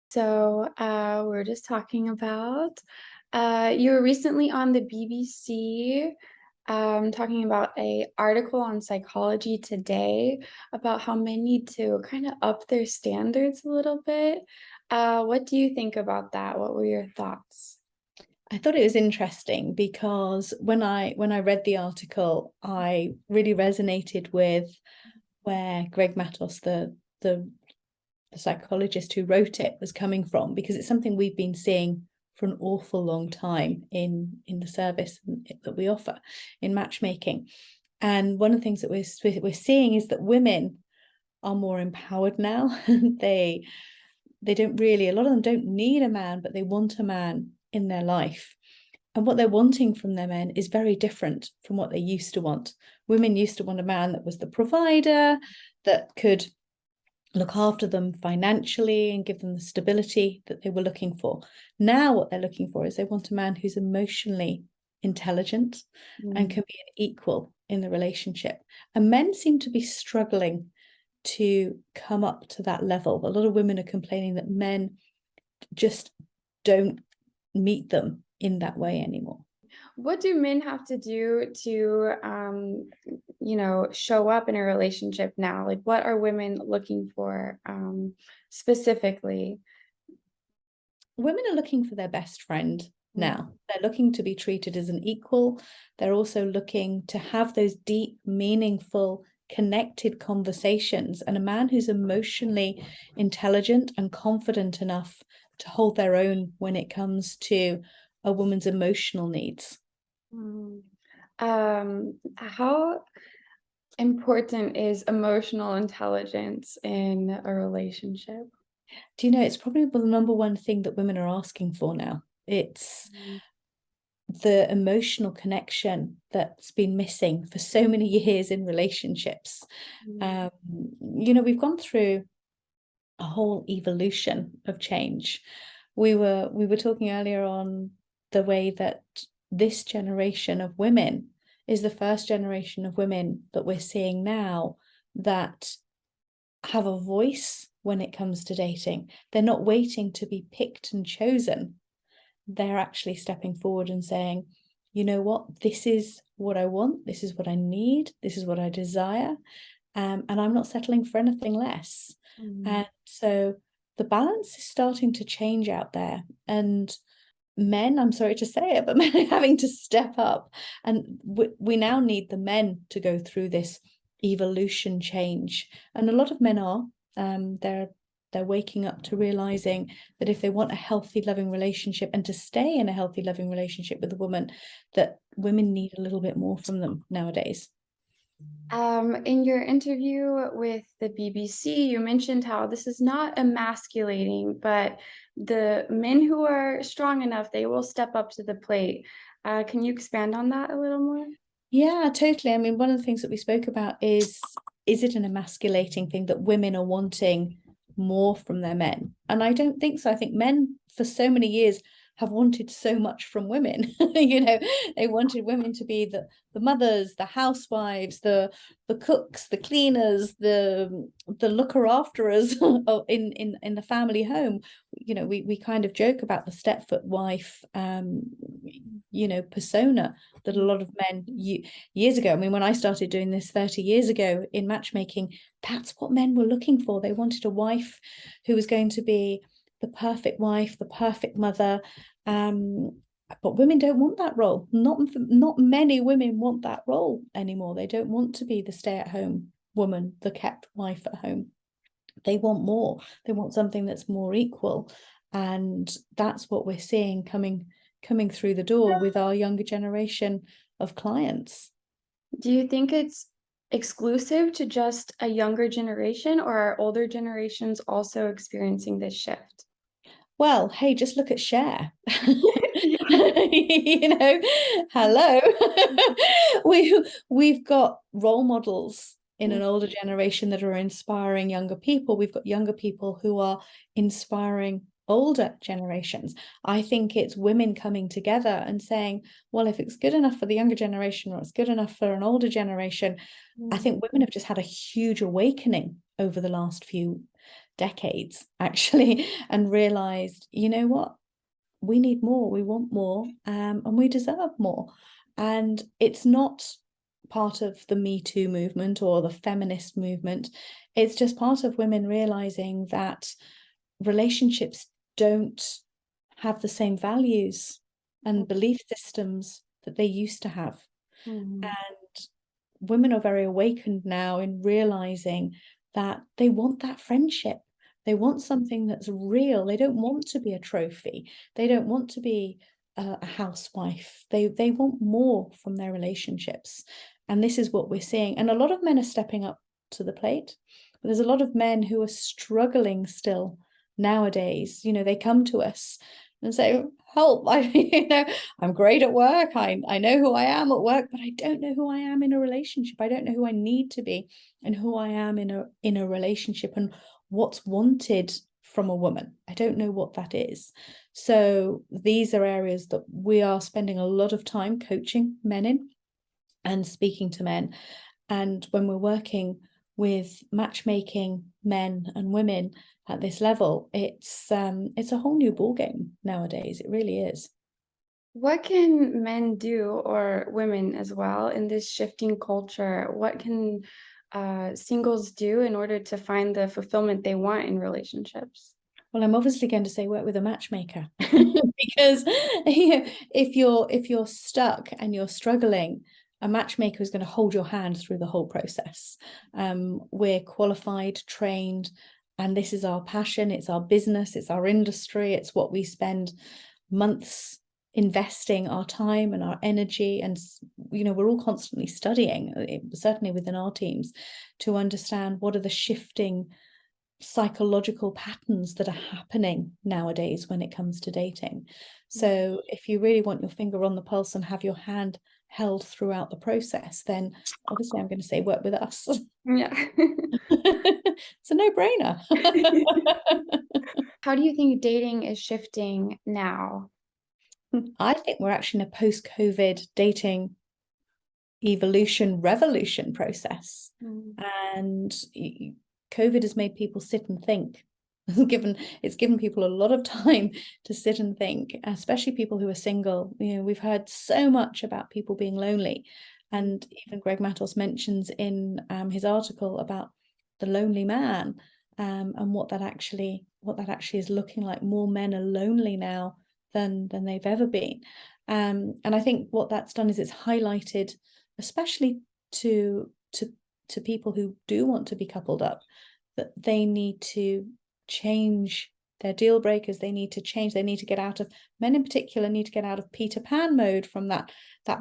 So, we're just talking about you were recently on the BBC talking about a article on Psychology Today about how men need to kind of up their standards a little bit. What do you think about that? What were your thoughts? I thought it was interesting because when I read the article, I really resonated with where Greg Matos, the psychologist who wrote it, was coming from, because it's something we've been seeing for an awful long time in the service that we offer in matchmaking. And one of the things that we're seeing is that women are more empowered now. They don't really, a lot of them don't need a man, but they want a man in their life. And what they're wanting from their men is very different from what they used to want. Women used to want a man that was the provider, that could look after them financially and give them the stability that they were looking for. Now what they're looking for is they want a man who's emotionally intelligent and can be an equal in the relationship. And men seem to be struggling to come up to that level. A lot of women are complaining that men just don't meet them in that way anymore. What do men have to do to, show up in a relationship now? Like, what are women looking for specifically? Women are looking for their best friend Mm. now. They're looking to be treated as an equal. They're also looking to have those deep, meaningful, connected conversations, and a man who's emotionally intelligent and confident enough to hold their own when it comes to a woman's emotional needs. Mm. How important is emotional intelligence in a relationship? Do you know, it's probably the number one thing that women are asking for now. It's Mm. the emotional connection that's been missing for so many years in relationships. Mm. Um, we've gone through a whole evolution of change. We were talking earlier on the way that this generation of women is the first generation of women that we're seeing now that have a voice when it comes to dating. They're not waiting to be picked and chosen. They're actually stepping forward and saying, you know what, this is what I want, this is what I need, this is what I desire, and I'm not settling for anything less. Mm. And so the balance is starting to change out there. And men, I'm sorry to say it, but men are having to step up. And we now need the men to go through this evolution change. And a lot of men are. They're waking up to realizing that if they want a healthy, loving relationship and to stay in a healthy, loving relationship with a woman, that women need a little bit more from them nowadays. In your interview with the BBC, you mentioned how this is not emasculating, but the men who are strong enough, they will step up to the plate. Can you expand on that a little more? Yeah, totally. I mean, one of the things that we spoke about is it an emasculating thing that women are wanting more from their men? And I don't think so. I think men for so many years have wanted so much from women. They wanted women to be the mothers, the housewives, the cooks, the cleaners, the looker afterers in the family home. We kind of joke about the Stepford wife persona that a lot of men years ago, I mean, when I started doing this 30 years ago in matchmaking, that's what men were looking for. They wanted a wife who was going to be the perfect wife, the perfect mother. But women don't want that role. Not many women want that role anymore. They don't want to be the stay-at-home woman, the kept wife at home. They want more. They want something that's more equal. And that's what we're seeing coming through the door with our younger generation of clients. Do you think it's exclusive to just a younger generation, or are older generations also experiencing this shift? Well, hey, just look at Cher. Yeah. Hello. We've got role models in Mm. an older generation that are inspiring younger people. We've got younger people who are inspiring older generations. I think it's women coming together and saying, well, if it's good enough for the younger generation or it's good enough for an older generation, I Mm. think women have just had a huge awakening over the last few decades, actually, and realized, you know what, we need more, we want more, and we deserve more. And it's not part of the Me Too movement or the feminist movement. It's just part of women realizing that relationships don't have the same values and belief systems that they used to have. Mm-hmm. And women are very awakened now in realizing that they want that friendship. They want something that's real. They don't want to be a trophy. They don't want to be a housewife. They want more from their relationships. And this is what we're seeing. And a lot of men are stepping up to the plate. But there's a lot of men who are struggling still nowadays. They come to us and say, help, I'm great at work. I know who I am at work, but I don't know who I am in a relationship. I don't know who I need to be and who I am in a relationship and what's wanted from a woman. I don't know what that is. So these are areas that we are spending a lot of time coaching men in and speaking to men. And when we're working with matchmaking men and women at this level, it's a whole new ball game nowadays. It really is. What can men do, or women as well, in this shifting culture? What can singles do in order to find the fulfillment they want in relationships? Well, I'm obviously going to say work with a matchmaker because if you're stuck and you're struggling, a matchmaker is going to hold your hand through the whole process. We're qualified, trained, and this is our passion. It's our business. It's our industry. It's what we spend months investing our time and our energy. And we're all constantly studying, certainly within our teams, to understand what are the shifting psychological patterns that are happening nowadays when it comes to dating. So if you really want your finger on the pulse and have your hand held throughout the process, then obviously I'm going to say work with us. Yeah. It's a no-brainer. How do you think dating is shifting now? I think we're actually in a post-COVID dating evolution revolution process. Mm. And COVID has made people sit and think. It's given people a lot of time to sit and think, especially people who are single. We've heard so much about people being lonely, and even Greg Matos mentions in his article about the lonely man, and what that actually is looking like. More men are lonely now than they've ever been, and I think what that's done is it's highlighted, especially to people who do want to be coupled up, that they need to change their deal breakers. They need to get out of, men in particular need to get out of Peter Pan mode, from that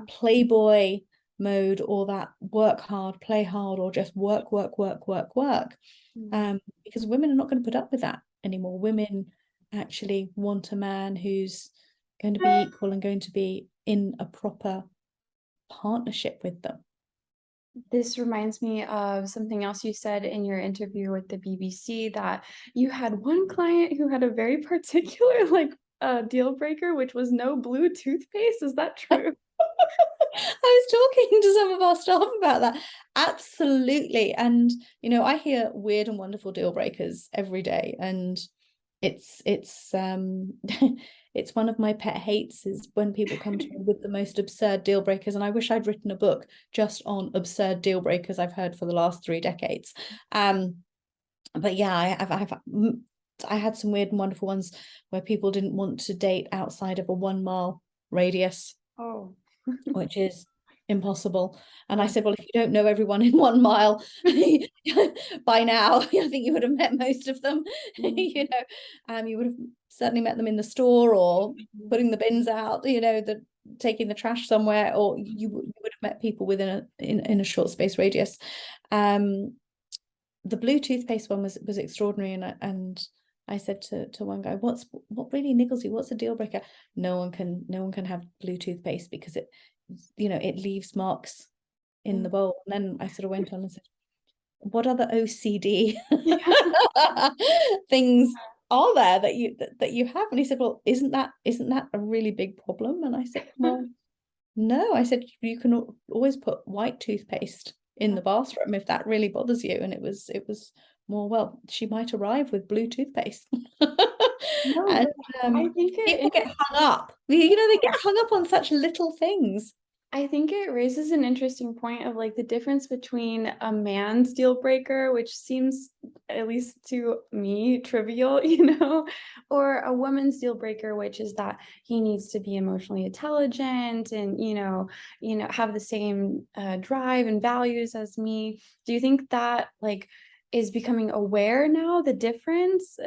playboy mode, or that work hard, play hard, or just work. Because women are not going to put up with that anymore. Women actually want a man who's going to be equal and going to be in a proper partnership with them. This reminds me of something else you said in your interview with the BBC, that you had one client who had a very particular deal breaker, which was no blue toothpaste. Is that true? I was talking to some of our staff about that. Absolutely. And I hear weird and wonderful deal breakers every day, and it's it's one of my pet hates is when people come to me with the most absurd deal breakers. And I wish I'd written a book just on absurd deal breakers I've heard for the last 3 decades. But yeah, I had some weird and wonderful ones where people didn't want to date outside of a 1-mile radius. Oh. Which is impossible. And I said, well, if you don't know everyone in 1 mile by now, I think you would have met most of them. You would have certainly met them in the store, or putting the bins out, taking the trash somewhere, or you would have met people within a short space radius. The blue toothpaste one was extraordinary, and I said to one guy, what really niggles you? What's a deal breaker? No one can have blue toothpaste because it leaves marks in the bowl. And then I sort of went on and said, what other OCD things are there that you have? And he said, well, isn't that a really big problem? And I said, well, no. I said, you can always put white toothpaste in the bathroom if that really bothers you. And it was more, well, she might arrive with blue toothpaste. No, And but I think people it get hung up. They get hung up on such little things. I think it raises an interesting point of like the difference between a man's deal breaker, which seems, at least to me, trivial, or a woman's deal breaker, which is that he needs to be emotionally intelligent and, have the same drive and values as me. Do you think that like is becoming aware now, the difference?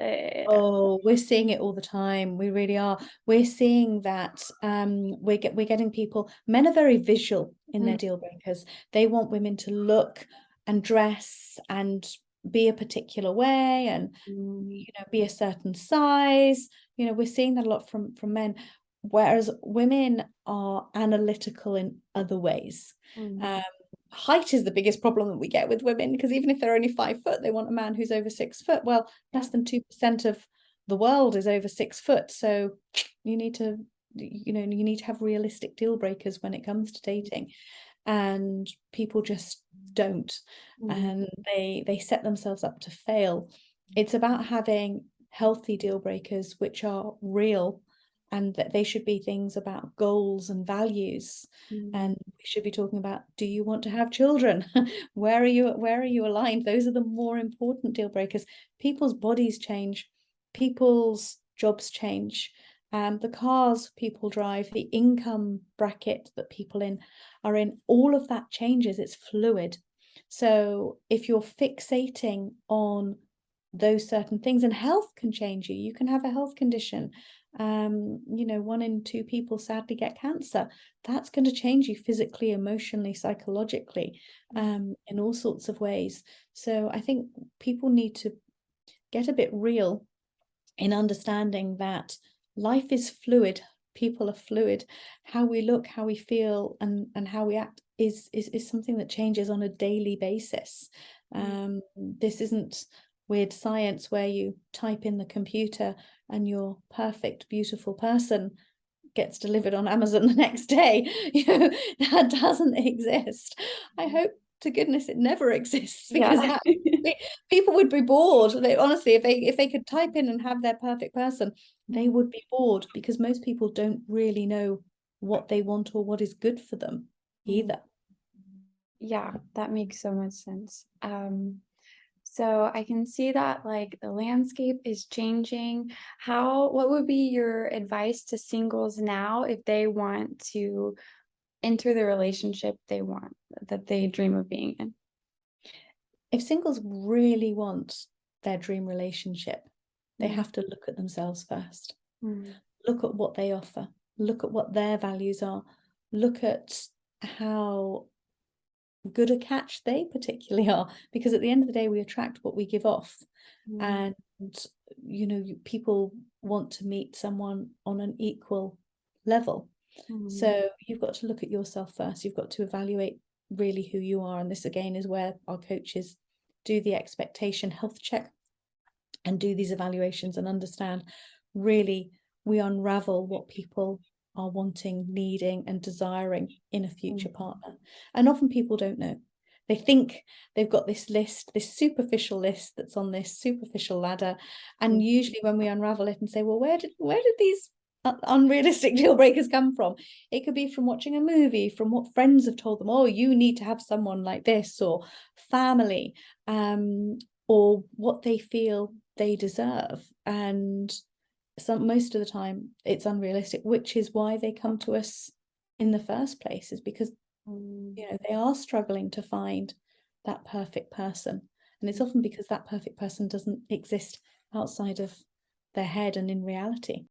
Oh, we're seeing it all the time. We really are. We're seeing that we're getting people, men are very visual in their deal breakers. They want women to look and dress and be a particular way and be a certain size. We're seeing that a lot from men, whereas women are analytical in other ways. Height is the biggest problem that we get with women, because even if they're only 5 foot, they want a man who's over 6 foot. Well, less than 2% of the world is over 6 foot. So you need to, you need to have realistic deal breakers when it comes to dating. And people just don't. And they set themselves up to fail. It's about having healthy deal breakers, which are real, and that they should be things about goals and values. And we should be talking about, do you want to have children? Where are you aligned? Those are the more important deal breakers. People's bodies change, people's jobs change, the cars people drive, the income bracket that people are in, all of that changes. It's fluid. So if you're fixating on those certain things, and health can change you can have a health condition. 1 in 2 people sadly get cancer. That's going to change you physically, emotionally, psychologically, in all sorts of ways. So I think people need to get a bit real in understanding that life is fluid. People are fluid. How we look, how we feel, and how we act is something that changes on a daily basis. This isn't weird science where you type in the computer and your perfect, beautiful person gets delivered on Amazon the next day. That doesn't exist. I hope to goodness it never exists, because people would be bored. Honestly, if they could type in and have their perfect person, they would be bored, because most people don't really know what they want or what is good for them either. Yeah, that makes so much sense. So I can see that like the landscape is changing. What would be your advice to singles now if they want to enter the relationship that they dream of being in? If singles really want their dream relationship, they have to look at themselves first. Look at what they offer. Look at what their values are. Look at how good a catch they particularly are, because at the end of the day we attract what we give off. And people want to meet someone on an equal level. So you've got to look at yourself first. You've got to evaluate really who you are, and this again is where our coaches do the expectation health check and do these evaluations and understand, really, we unravel what people are wanting, needing, and desiring in a future partner. And often people don't know. They think they've got this list, this superficial list that's on this superficial ladder. And usually when we unravel it and say, well, where did these unrealistic deal breakers come from? It could be from watching a movie, from what friends have told them, oh, you need to have someone like this, or family, or what they feel they deserve. And most of the time it's unrealistic, which is why they come to us in the first place, is because they are struggling to find that perfect person. And it's often because that perfect person doesn't exist outside of their head and in reality.